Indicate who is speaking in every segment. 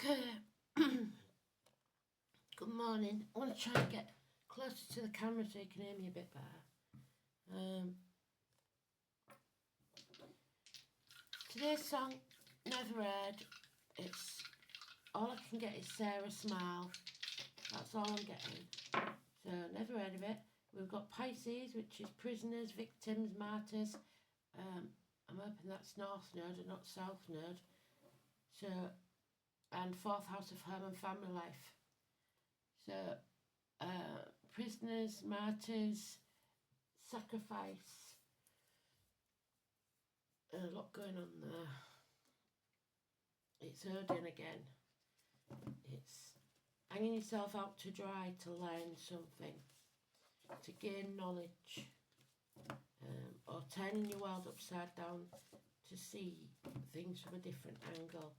Speaker 1: Okay, good morning. I want to try and get closer to the camera so you can hear me a bit better. Today's song, Never Heard. It's all I can get is Sarah Smile. That's all I'm getting. So never heard of it. We've got Pisces, which is prisoners, victims, martyrs. I'm hoping that's North Node and not South Node. So, and fourth house of home and family life. So, prisoners, martyrs, sacrifice. A lot going on there. It's Odin again. It's hanging yourself out to dry to learn something, to gain knowledge, or turning your world upside down to see things from a different angle.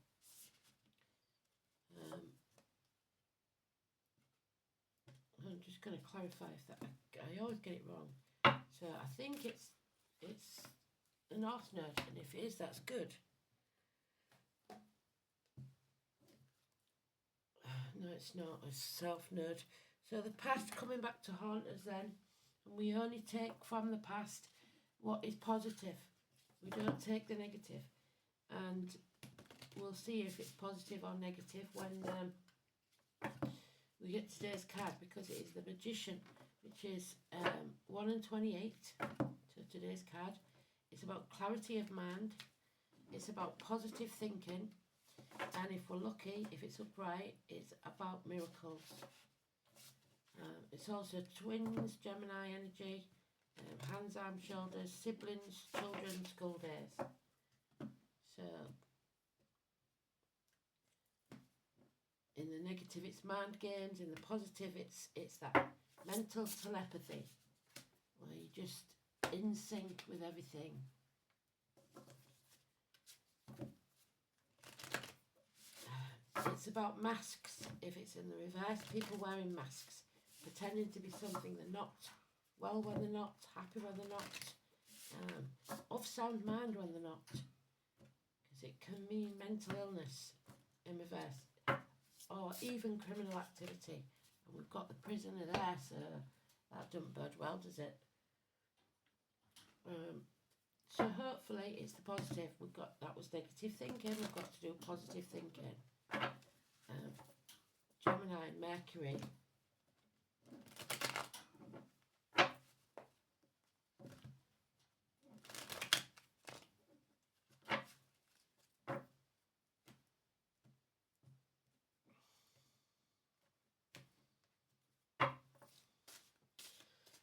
Speaker 1: I'm just going to clarify if that I always get it wrong. So I think it's the North Node, and if it is, that's good. No, it's not. It's South Node. So the past coming back to haunt us then, and we only take from the past what is positive. We don't take the negative, and we'll see if it's positive or negative when we get today's card, because it is the Magician, which is 1 and 28. So today's card, it's about clarity of mind. It's about positive thinking. And if we're lucky, if it's upright, it's about miracles. It's also twins, Gemini energy, hands, arms, shoulders, siblings, children, school days. So, in the negative, it's mind games. In the positive, it's that mental telepathy, where you're just in sync with everything. It's about masks. If it's in the reverse, people wearing masks, pretending to be something they're not, well when they're not, happy when they're not, of sound mind when they're not, because it can mean mental illness in reverse, or even criminal activity. And we've got the prisoner there, so that doesn't bode well, does it? So hopefully it's the positive. We've got, that was negative thinking, we've got to do positive thinking. Gemini, Mercury.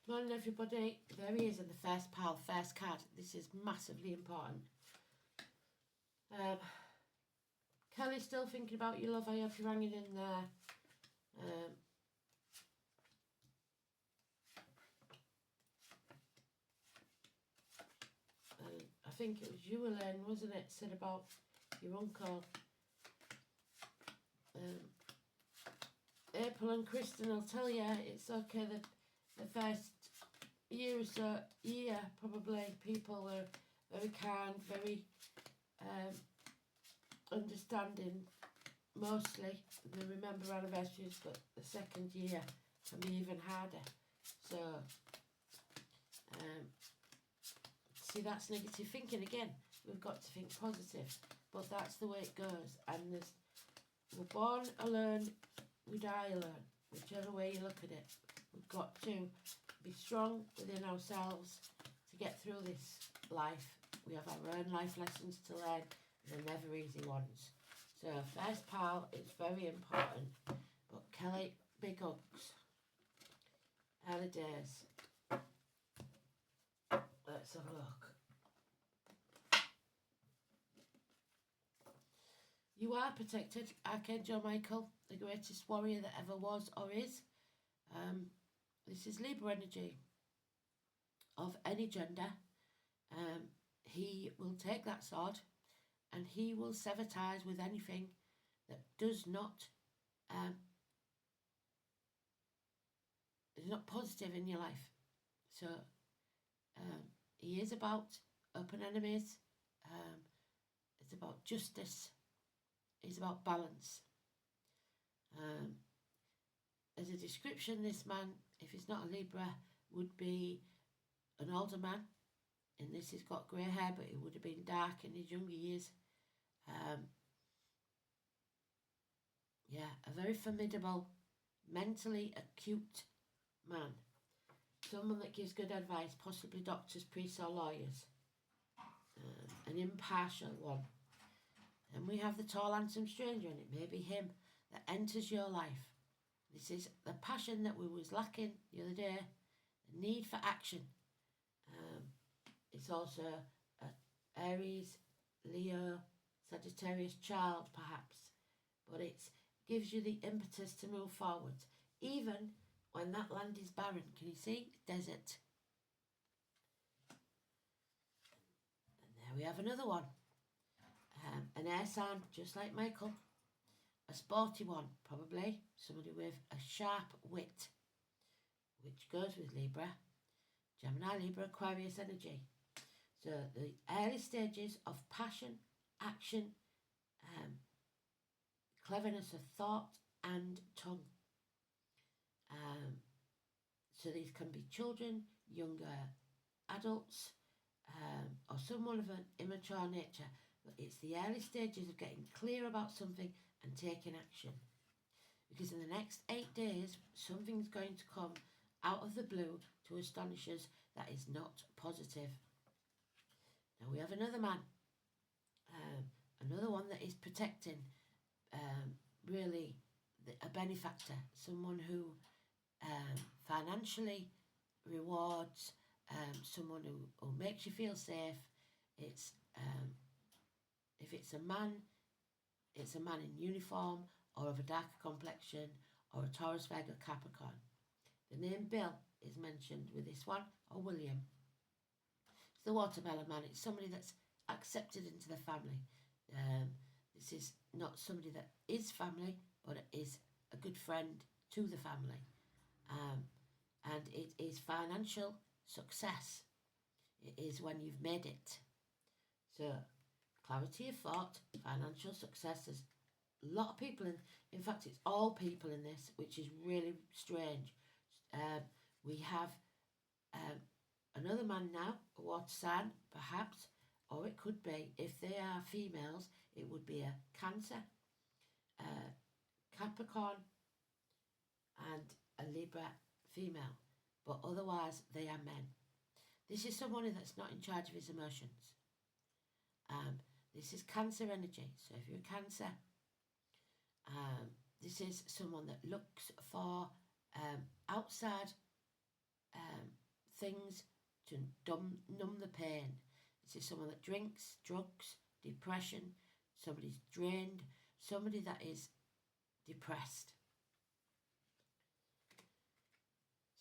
Speaker 1: Morning everybody, there he is in the first pile, first card. This is massively important. Kelly's still thinking about your love. I hope you're hanging in there. I think it was you, Elaine, wasn't it? Said about your uncle. April and Kristen will tell you it's okay that the first year or so, probably, people were very kind, very understanding, mostly. They remember anniversaries, but the second year can be even harder. So, see, that's negative thinking again. We've got to think positive, but that's the way it goes. And we're born alone, we die alone, whichever way you look at it. We've got to be strong within ourselves to get through this life. We have our own life lessons to learn, and they're never easy ones. So first pile is very important. But Kelly, big hugs. Early days. Let's have a look. You are protected, Archangel Michael, the greatest warrior that ever was or is. This is Libra energy of any gender. He will take that sword and he will sever ties with anything that does not is not positive in your life. So he is about open enemies. It's about justice. It's about balance. as a description, this man, if he's not a Libra, would be an older man. And this has got grey hair, but it would have been dark in his younger years. Yeah, a very formidable, mentally acute man. Someone that gives good advice, possibly doctors, priests or lawyers. An impartial one. And we have the tall, handsome stranger, and it may be him that enters your life. This is the passion that we was lacking the other day, the need for action. It's also Aries, Leo, Sagittarius child, perhaps. But it gives you the impetus to move forward, even when that land is barren. Can you see? Desert. And there we have another one. An air sign, just like Michael. A sporty one, probably. Somebody with a sharp wit, which goes with Libra. Gemini, Libra, Aquarius energy. So the early stages of passion, action, cleverness of thought and tongue. So these can be children, younger adults, or someone of an immature nature. But it's the early stages of getting clear about something and taking action. Because in the next 8 days, something's going to come out of the blue to astonish us that is not positive. Now we have another man, another one that is protecting, really a benefactor, someone who financially rewards, someone who makes you feel safe. It's if it's a man in uniform or of a darker complexion or a Taurus, Virgo, Capricorn. The name Bill is mentioned with this one, or William. It's the watermelon man. It's somebody that's accepted into the family. This is not somebody that is family, but it is a good friend to the family. And it is financial success. It is when you've made it. So, clarity of thought, financial success. There's a lot of people in fact, it's all people in this, which is really strange. We have another man now, a water sign, perhaps, or it could be, if they are females, it would be a Cancer, Capricorn, and a Libra female. But otherwise, they are men. This is somebody that's not in charge of his emotions. This is Cancer energy. So if you're a Cancer, this is someone that looks for outside things to numb the pain. This is someone that drinks, drugs, depression, somebody's drained, somebody that is depressed.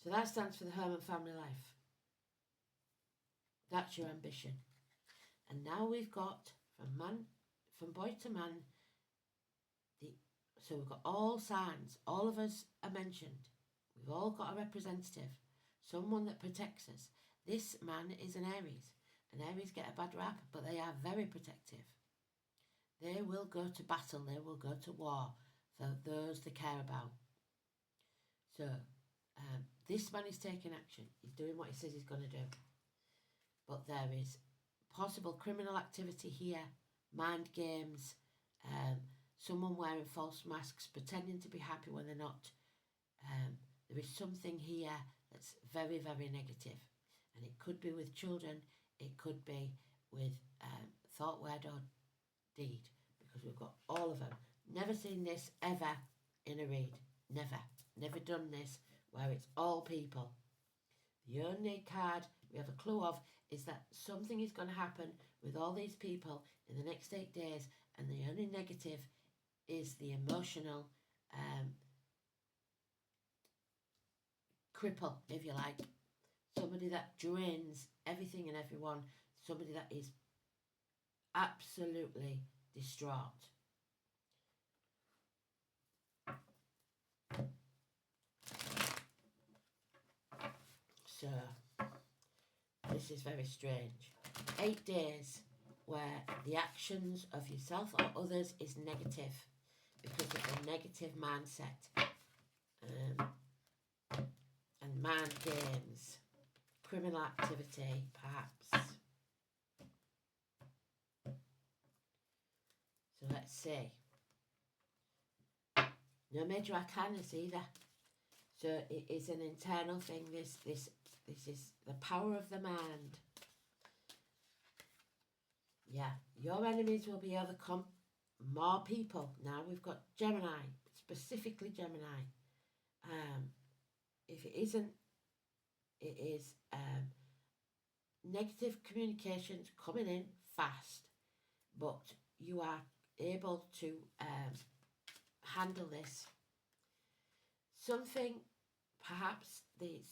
Speaker 1: So that stands for the home and family life. That's your ambition. And now we've got from boy to man, so we've got all signs, all of us are mentioned. We've all got a representative, someone that protects us. This man is an Aries. And Aries get a bad rap, but they are very protective. They will go to battle, they will go to war for those they care about. So, this man is taking action. He's doing what he says he's going to do. But there is possible criminal activity here, mind games, someone wearing false masks, pretending to be happy when they're not. There is something here that's very, very negative. And it could be with children, it could be with thought, word or deed, because we've got all of them. Never seen this ever in a read. Never done this where it's all people. The only card we have a clue of is that something is going to happen with all these people in the next 8 days, and the only negative is the emotional cripple, if you like. Somebody that drains everything and everyone. Somebody that is absolutely distraught. So, this is very strange. 8 days where the actions of yourself or others is negative because of a negative mindset. and mind games, criminal activity, perhaps. So let's see. No major arcanas either. So it is an internal thing. This is the power of the mind. Yeah, your enemies will be overcome. More people. Now we've got Gemini, specifically Gemini. If it isn't, it is negative communications coming in fast, but you are able to handle this. Something, perhaps the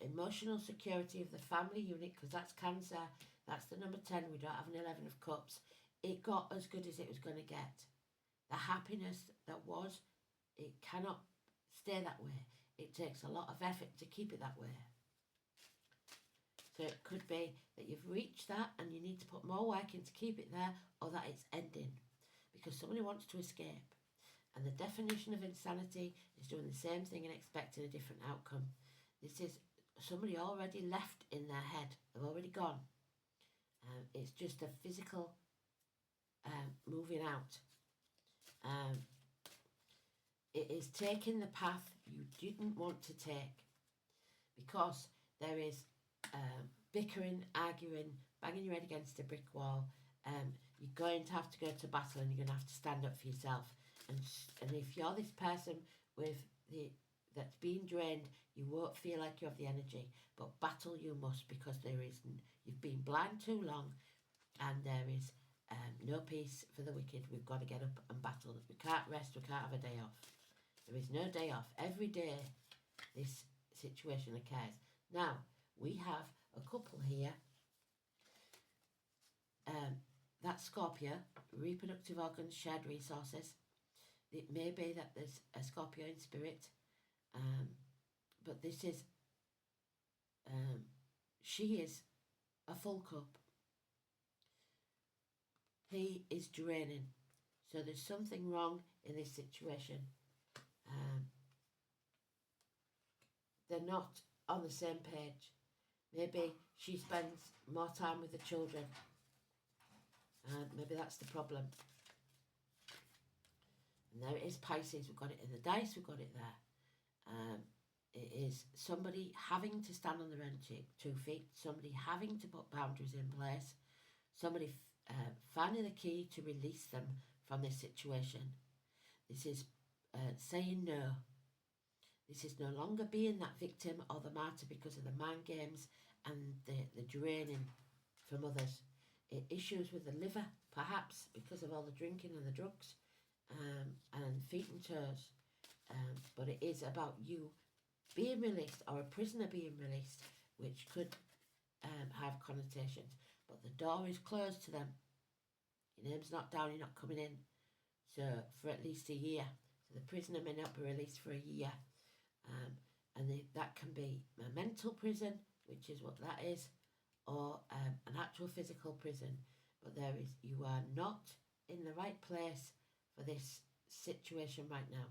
Speaker 1: emotional security of the family unit, because that's Cancer, that's the number 10, we don't have an 11 of Cups. It got as good as it was going to get. The happiness that was, it cannot stay that way. It takes a lot of effort to keep it that way. So it could be that you've reached that and you need to put more work in to keep it there, or that it's ending because somebody wants to escape. And the definition of insanity is doing the same thing and expecting a different outcome. This is somebody already left in their head. They've already gone. It's just a physical moving out. It is taking the path you didn't want to take, because there is bickering, arguing, banging your head against a brick wall. You're going to have to go to battle, and you're going to have to stand up for yourself. And if you're this person that's being drained, you won't feel like you have the energy. But battle you must, because you've been blind too long, and there is no peace for the wicked. We've got to get up and battle. We can't rest. We can't have a day off. There is no day off. Every day this situation occurs. Now, we have a couple here. That's Scorpio, reproductive organs, shared resources. It may be that there's a Scorpio in spirit, but this is, she is a full cup. He is draining. So there's something wrong in this situation. They're not on the same page. Maybe she spends more time with the children. Maybe that's the problem. And there it is, Pisces. We've got it in the dice. We've got it there. It is somebody having to stand on their own 2 feet. Somebody having to put boundaries in place. Somebody finding the key to release them from this situation. This is saying no. This is no longer being that victim or the martyr because of the mind games and the draining from others. Issues with the liver, perhaps, because of all the drinking and the drugs, and feet and toes. But it is about you being released, or a prisoner being released, which could have connotations. But the door is closed to them. Your name's not down, you're not coming in. So for at least a year. So the prisoner may not be released for a year. That can be a mental prison, which is what that is, or an actual physical prison. But you are not in the right place for this situation right now.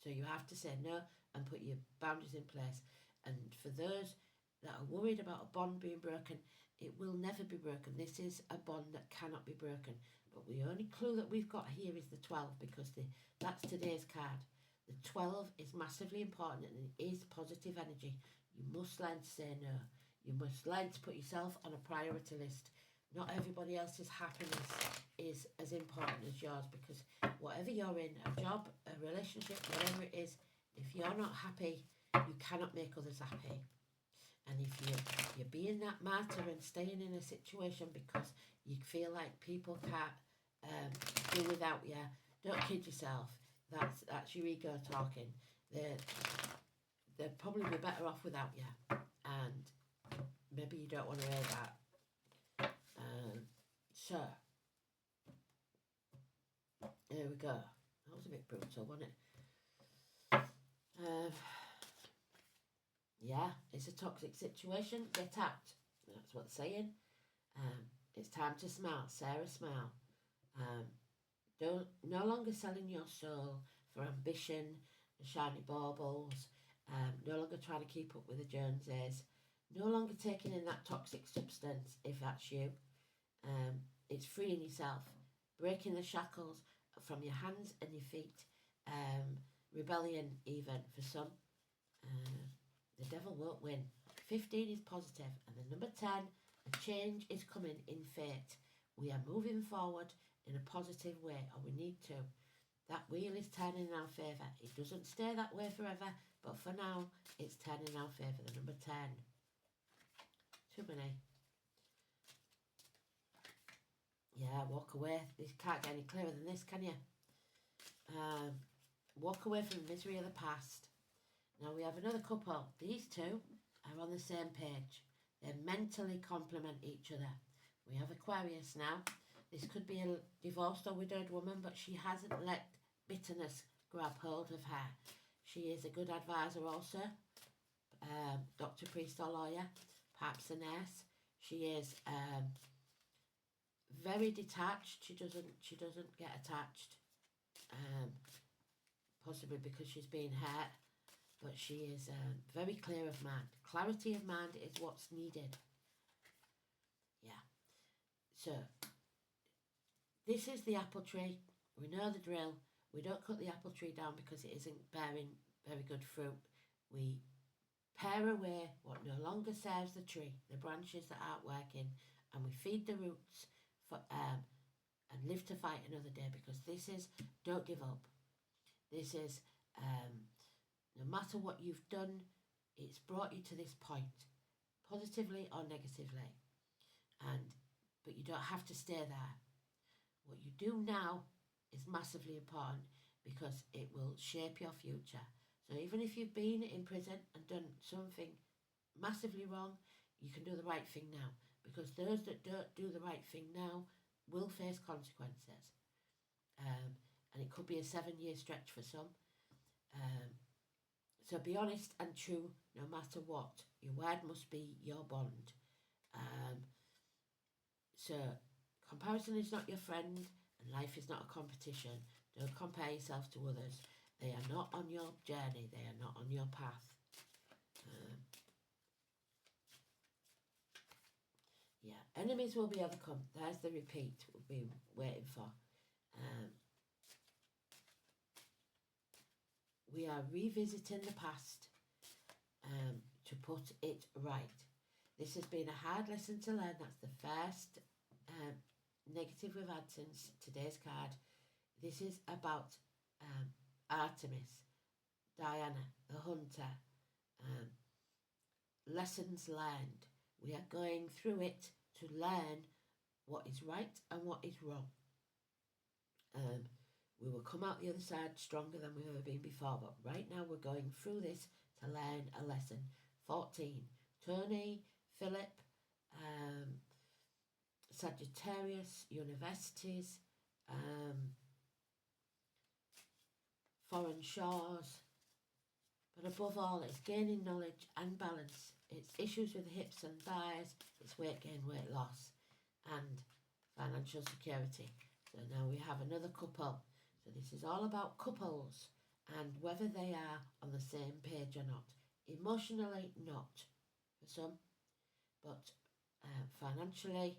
Speaker 1: So you have to say no and put your boundaries in place. And for those that are worried about a bond being broken, it will never be broken. This is a bond that cannot be broken. But the only clue that we've got here is the 12, because that's today's card. The 12 is massively important, and it is positive energy. You must learn to say no. You must learn to put yourself on a priority list. Not everybody else's happiness is as important as yours, because whatever you're in, a job, a relationship, whatever it is, if you're not happy, you cannot make others happy. And if you're being that martyr and staying in a situation because you feel like people can't do without you, don't kid yourself. That's your ego talking. They'd probably be better off without you, and maybe you don't want to hear that. So there we go. That was a bit brutal, wasn't it? Yeah, it's a toxic situation. Get out. That's what they're saying. It's time to smile. Sarah, smile. No longer selling your soul for ambition the shiny baubles, no longer trying to keep up with the Joneses, no longer taking in that toxic substance if that's you. It's freeing yourself, breaking the shackles from your hands and your feet, rebellion even for some. The devil won't win. 15 is positive, and the number 10, a change is coming in fate. We are moving forward in a positive way, or we need to. That wheel is turning in our favour. It doesn't stay that way forever, but for now, it's turning in our favour. The number 10. Too many. Yeah, walk away. You can't get any clearer than this, can you? Walk away from the misery of the past. Now we have another couple. These two are on the same page. They mentally complement each other. We have Aquarius now. This could be a divorced or widowed woman, but she hasn't let bitterness grab hold of her. She is a good advisor also. Doctor, priest or lawyer, perhaps a nurse. She is very detached. She doesn't get attached. Possibly because she's been hurt. But she is very clear of mind. Clarity of mind is what's needed. Yeah. So, this is the apple tree. We know the drill. We don't cut the apple tree down because it isn't bearing very good fruit. We pare away what no longer serves the tree, the branches that aren't working, and we feed the roots for and live to fight another day, because this is, don't give up. This is, no matter what you've done, it's brought you to this point, positively or negatively. But you don't have to stay there. What you do now is massively important, because it will shape your future. So even if you've been in prison and done something massively wrong, you can do the right thing now, because those that don't do the right thing now will face consequences. And it could be a 7-year stretch for some. So be honest and true no matter what. Your word must be your bond. So comparison is not your friend, and life is not a competition. Don't compare yourself to others. They are not on your journey. They are not on your path. Yeah, enemies will be overcome. There's the repeat we've been waiting for. We are revisiting the past to put it right. This has been a hard lesson to learn. That's the first negative we've had since today's card. This is about Artemis, Diana, the hunter. Lessons learned. We are going through it to learn what is right and what is wrong. We will come out the other side stronger than we've ever been before, but right now we're going through this to learn a lesson. 14. Tony, Philip, Sagittarius, universities, foreign shores, but above all, it's gaining knowledge and balance. It's issues with the hips and thighs, it's weight gain, weight loss, and financial security. So now we have another couple. So this is all about couples and whether they are on the same page or not. Emotionally, not for some, but financially,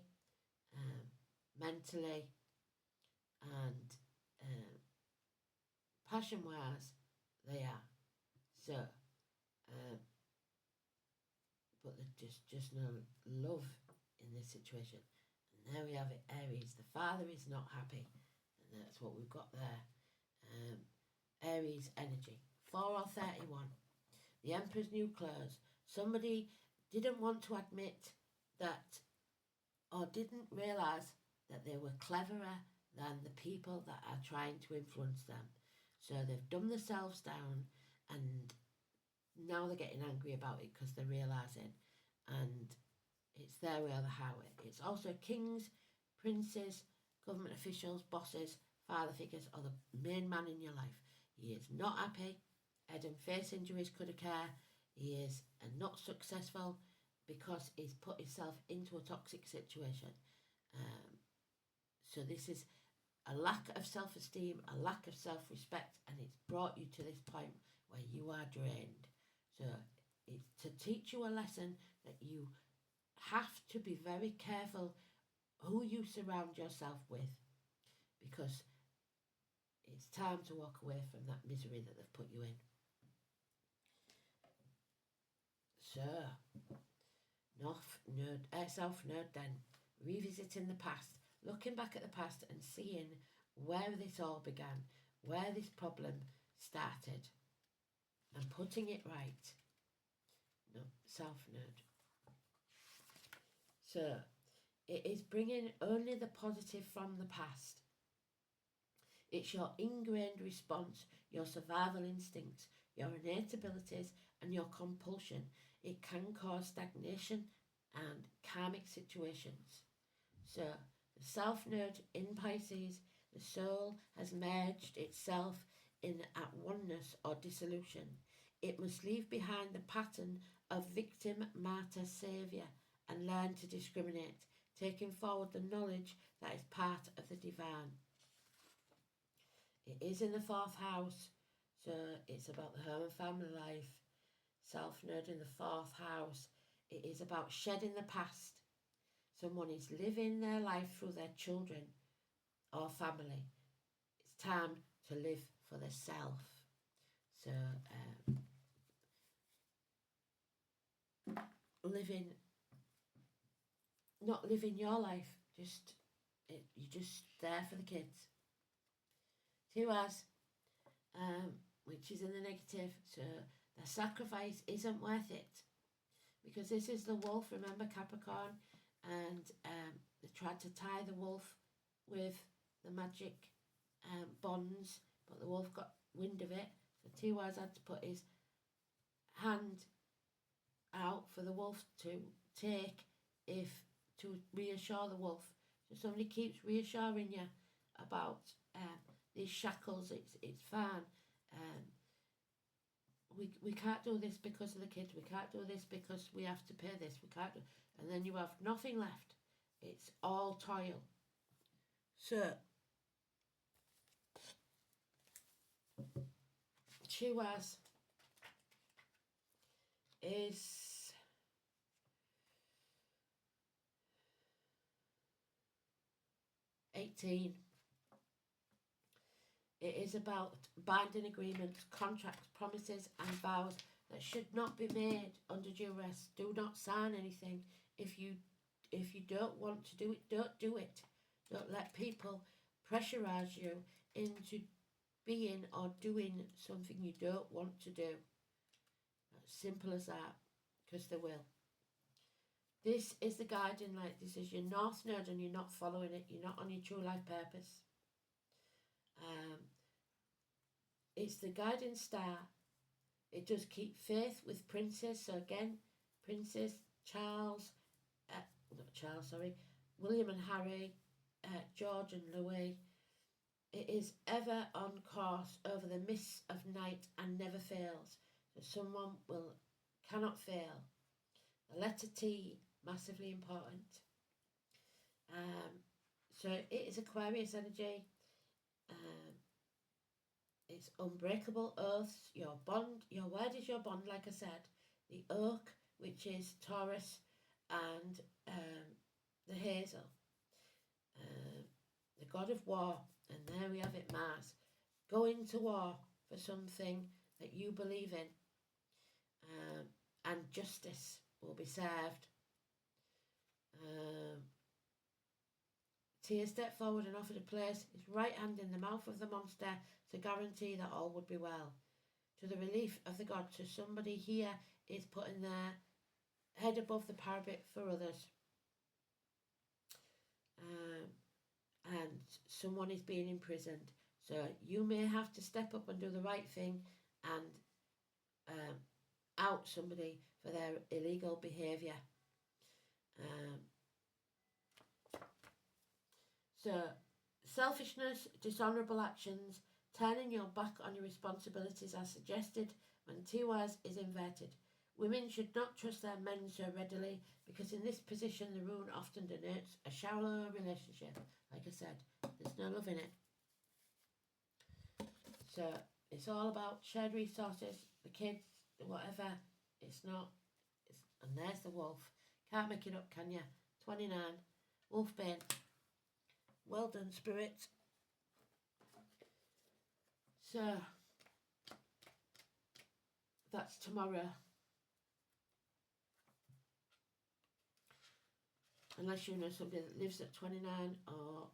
Speaker 1: mentally, and passion-wise, they are. So, but there's just no love in this situation. And there we have it, Aries. The father is not happy. And that's what we've got there. Aries energy. 4 or 31. The Emperor's new clothes. Somebody didn't want to admit that, or didn't realise that they were cleverer than the people that are trying to influence them. So they've dumbed themselves down, and now they're getting angry about it because they're realising. And it's their way or the highway. It's also kings, princes, government officials, bosses, father figures, or the main man in your life. He is not happy. Head and face injuries could occur. He is not successful because he's put himself into a toxic situation. So this is a lack of self-esteem, a lack of self-respect, and it's brought you to this point where you are drained. So it's to teach you a lesson that you have to be very careful who you surround yourself with, because it's time to walk away from that misery that they've put you in. So, self-nerd then, revisiting the past, looking back at the past and seeing where this all began, where this problem started, and putting it right. No, self-nerd. So, it is bringing only the positive from the past. It's your ingrained response, your survival instincts, your innate abilities, and your compulsion. It can cause stagnation and karmic situations. So, the self-nerd in Pisces, the soul has merged itself in at oneness or dissolution. It must leave behind the pattern of victim, martyr, saviour, and learn to discriminate, taking forward the knowledge that is part of the divine. It is in the 4th house, so it's about the home and family life. Self-nerd in the 4th house, it is about shedding the past. Someone is living their life through their children or family. It's time to live for the self. So, not living your life, you're just there for the kids. 2 hours, which is in the negative, so the sacrifice isn't worth it, because this is the wolf, remember, Capricorn, and they tried to tie the wolf with the magic bonds, but the wolf got wind of it, so Tiwaz had to put his hand out for the wolf to take, to reassure the wolf. So somebody keeps reassuring you about these shackles, it's fine. We can't do this because of the kids. We can't do this because we have to pay this. We can't do, and then you have nothing left. It's all toil. So, Chiwas is $18. It is about binding agreements, contracts, promises and vows that should not be made under duress. Do not sign anything. If you don't want to do it, don't do it. Don't let people pressurise you into being or doing something you don't want to do. As simple as that, because they will. This is the guiding light. This is your North Node and you're not following it. You're not on your true life purpose. It's the guiding star. It does keep faith with Princess. So again, Princess, William and Harry, George and Louis. It is ever on course over the mists of night and never fails. So someone cannot fail. The letter T, massively important. So it is Aquarius energy. It's unbreakable oaths, your bond, your word is your bond, like I said. The oak, which is Taurus, and the hazel. The god of war, and there we have it, Mars. Going to war for something that you believe in. And justice will be served. Tyr stepped forward and offered a place, his right hand in the mouth of the monster, to guarantee that all would be well. To the relief of the gods, so somebody here is putting their head above the parapet for others. And someone is being imprisoned. So you may have to step up and do the right thing and out somebody for their illegal behaviour. So, selfishness, dishonourable actions, turning your back on your responsibilities are suggested when Tiwaz is inverted. Women should not trust their men so readily because in this position the rune often denotes a shallow relationship. Like I said, there's no love in it. So it's all about shared resources, the kids, the whatever. It's not. And there's the wolf. Can't make it up, can you? 29. Wolfbane. Well done, Spirit. So that's tomorrow. Unless you know somebody that lives at 29 or...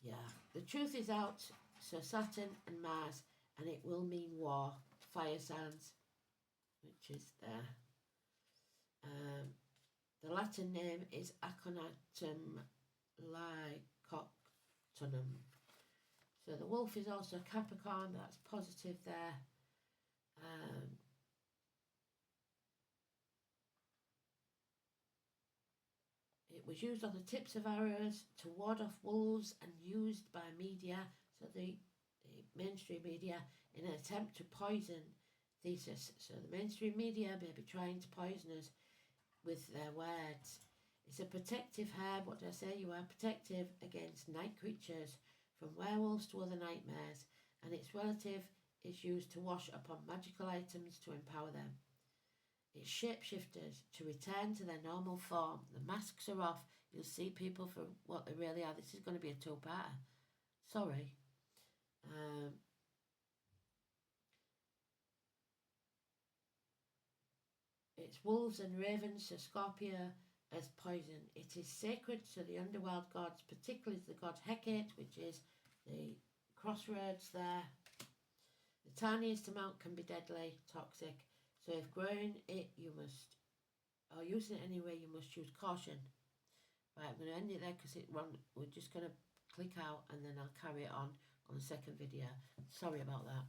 Speaker 1: yeah. The truth is out. So Saturn and Mars. And it will mean war. Fire signs. Which is there. The Latin name is Aconitum lycoctonum. So the wolf is also Capricorn, that's positive there. It was used on the tips of arrows to ward off wolves and used by media, so the mainstream media, in an attempt to poison Theseus. So the mainstream media may be trying to poison us with their words. It's a protective herb. What did I say? You are protective against night creatures, from werewolves to other nightmares, and its relative is used to wash upon magical items to empower them. It's shapeshifters to return to their normal form. The masks are off. You'll see people for what they really are. This is going to be a two-parter. Sorry. It's wolves and ravens, so Scorpio as poison. It is sacred to the underworld gods, particularly the god Hecate, which is the crossroads there. The tiniest amount can be deadly, toxic. So if growing it, you must, or using it anyway, you must use caution. Right, I'm going to end it there because we're just going to click out and then I'll carry it on the second video. Sorry about that.